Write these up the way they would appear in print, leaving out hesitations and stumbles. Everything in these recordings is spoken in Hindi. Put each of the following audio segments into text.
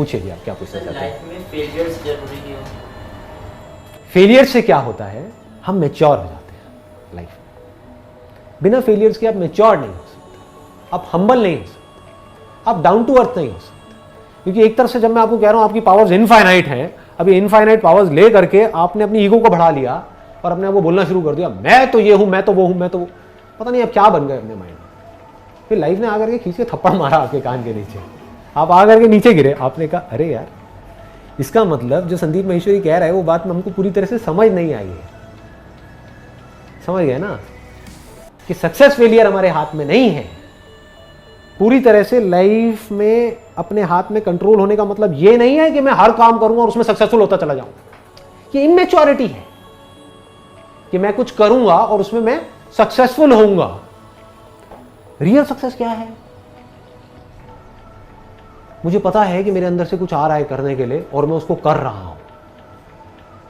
पूछिए जी, आप क्या पूछना चाहते हैं? लाइफ में फेलियर्स जरूरी नहीं हो। फेलियर से क्या होता है, हम मैच्योर हो जाते हैं लाइफ में। बिना फेलियर्स के आप मैच्योर नहीं हो सकते, आप हम्बल नहीं हो सकते, आप डाउन टू अर्थ नहीं हो सकते। क्योंकि एक तरफ से जब मैं आपको कह रहा हूं आपकी पावर्स इनफाइनाइट हैं, अभी इनफाइनाइट पावर्स ले करके आपने अपनी ईगो को बढ़ा लिया और अपने आप को बोलना शुरू कर दिया, मैं तो ये हूं, मैं तो वो हूं, मैं तो पता नहीं अब क्या बन गए अपने माइंड में। फिर लाइफ ने आकर के खींच के थप्पड़ मारा आपके कान के नीचे, आप आकर के नीचे गिरे। आपने कहा अरे यार, इसका मतलब जो संदीप माहेश्वरी कह रहा है वो बात हमको पूरी तरह से समझ नहीं आई है। समझ गए ना कि सक्सेस फेलियर हमारे हाथ में नहीं है। पूरी तरह से लाइफ में अपने हाथ में कंट्रोल होने का मतलब ये नहीं है कि मैं हर काम करूंगा और उसमें सक्सेसफुल होता चला जाऊंगा। ये इमेच्योरिटी है कि मैं कुछ करूंगा और उसमें मैं सक्सेसफुल होऊंगा। रियल सक्सेस क्या है? मुझे पता है कि मेरे अंदर से कुछ आ रहा है करने के लिए और मैं उसको कर रहा हूं,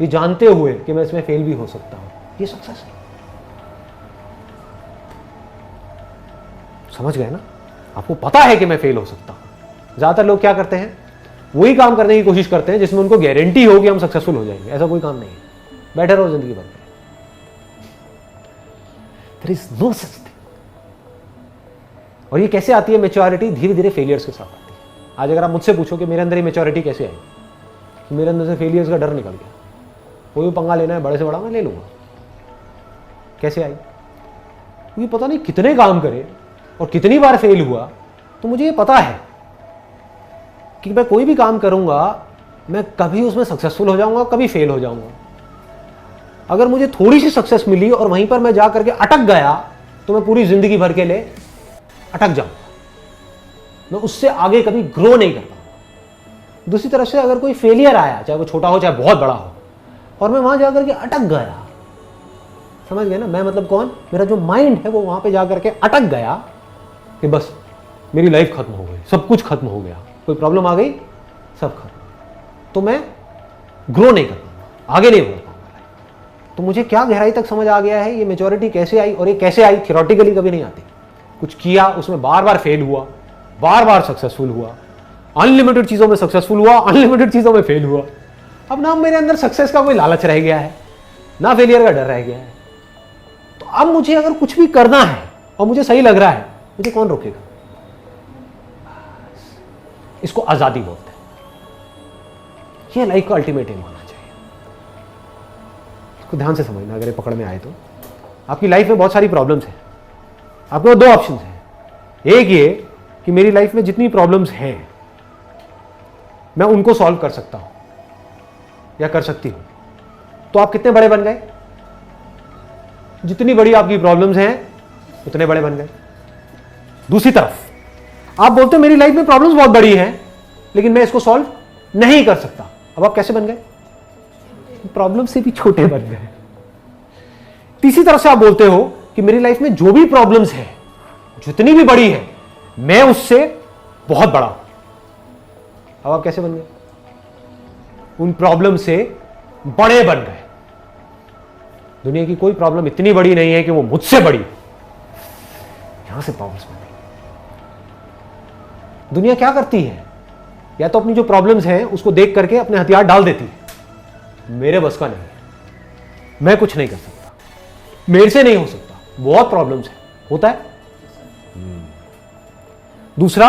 ये जानते हुए कि मैं इसमें फेल भी हो सकता हूं। ये सक्सेस है। समझ गए ना? आपको पता है कि मैं फेल हो सकता हूं। ज्यादातर लोग क्या करते हैं, वही काम करने की कोशिश करते हैं जिसमें उनको गारंटी हो कि हम सक्सेसफुल हो जाएंगे। ऐसा कोई काम नहीं है, बैठे रहो जिंदगी भर। There is no such thing. और ये कैसे आती है मैच्योरिटी? धीरे धीरे फेलियर्स के साथ आती है। आज अगर आप मुझसे पूछो कि मेरे अंदर ये मैच्योरिटी कैसे आई, कि मेरे अंदर से फेलियर्स का डर निकल गया, कोई भी पंगा लेना है बड़े से बड़ा मैं ले लूंगा। कैसे आई? क्योंकि पता नहीं कितने काम करे और कितनी बार फेल हुआ, तो मुझे ये पता है कि मैं कोई भी काम करूंगा मैं कभी उसमें सक्सेसफुल हो जाऊंगा, कभी फेल हो जाऊंगा। अगर मुझे थोड़ी सी सक्सेस मिली और वहीं पर मैं जा करके अटक गया तो मैं पूरी जिंदगी भर के लिए अटक जाऊंगा, मैं उससे आगे कभी ग्रो नहीं कर पाऊंगा। दूसरी तरफ से अगर कोई फेलियर आया, चाहे वो छोटा हो चाहे बहुत बड़ा हो, और मैं वहां जाकर के अटक गया, समझ गए ना? मैं मतलब कौन? मेरा जो माइंड है वो वहां पे जाकर के अटक गया कि बस मेरी लाइफ खत्म हो गई, सब कुछ खत्म हो गया, कोई प्रॉब्लम आ गई, सब खत्म, तो मैं ग्रो नहीं कर पाऊंगा, आगे नहीं बढ़ पाऊंगा। तो मुझे क्या गहराई तक समझ आ गया है ये मैच्योरिटी कैसे आई, और ये कैसे आई? थियोरेटिकली कभी नहीं आती। कुछ किया, उसमें बार बार फेल हुआ, बार बार सक्सेसफुल हुआ, अनलिमिटेड चीजों में सक्सेसफुल हुआ, अनलिमिटेड चीजों में फेल हुआ। अब ना मेरे अंदर सक्सेस का कोई लालच रह गया है, ना फेलियर का डर रह गया है। तो अब मुझे अगर कुछ भी करना है और मुझे सही लग रहा है, मुझे कौन रोकेगा? इसको आजादी बोलते हैं। यह लाइफ का अल्टीमेट एम होना चाहिए। इसको ध्यान से समझना अगर ये पकड़ में आए तो। आपकी लाइफ में बहुत सारी प्रॉब्लम्स हैं, आपके दो ऑप्शंस हैं। एक ये कि मेरी लाइफ में जितनी प्रॉब्लम्स हैं मैं उनको सॉल्व कर सकता हूं या कर सकती हूं। तो आप कितने बड़े बन गए? जितनी बड़ी आपकी प्रॉब्लम्स हैं उतने बड़े बन गए। दूसरी तरफ आप बोलते हो मेरी लाइफ में प्रॉब्लम्स बहुत बड़ी हैं लेकिन मैं इसको सॉल्व नहीं कर सकता। अब आप कैसे बन गए? प्रॉब्लम से भी छोटे बन गए। तीसरी तरफ से आप बोलते हो कि मेरी लाइफ में जो भी प्रॉब्लम्स है, जितनी भी बड़ी है, मैं उससे बहुत बड़ा हूं। अब आप कैसे बन गए? उन प्रॉब्लम से बड़े बन गए। दुनिया की कोई प्रॉब्लम इतनी बड़ी नहीं है कि वो मुझसे बड़ी हो। यहां से प्रॉब्लम्स बन गई। दुनिया क्या करती है? या तो अपनी जो प्रॉब्लम्स हैं उसको देख करके अपने हथियार डाल देती है, मेरे बस का नहीं है, मैं कुछ नहीं कर सकता, मेरे से नहीं हो सकता, बहुत प्रॉब्लम्स है, होता है। दूसरा,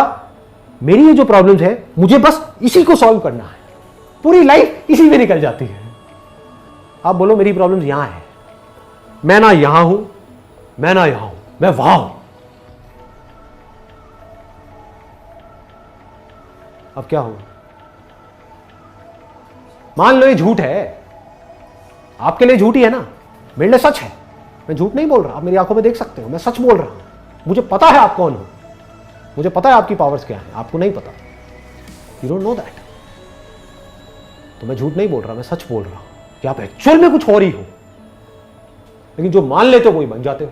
मेरी ये जो प्रॉब्लम्स है मुझे बस इसी को सॉल्व करना है, पूरी लाइफ इसी में निकल जाती है। आप बोलो मेरी प्रॉब्लम्स यहां है, मैं ना यहां हूं, मैं ना यहां हूं, मैं वहां हूं। अब क्या होगा? मान लो ये झूठ है, आपके लिए झूठ ही है ना, मेरे लिए सच है। मैं झूठ नहीं बोल रहा, आप मेरी आंखों में देख सकते हो, मैं सच बोल रहा हूं। मुझे पता है आप कौन हो, मुझे पता है आपकी पावर्स क्या है, आपको नहीं पता। You don't know that. तो मैं झूठ नहीं बोल रहा, मैं सच बोल रहा हूं कि आप एक्चुअल में कुछ और ही हो। लेकिन जो मान लेते हो वही बन जाते हो।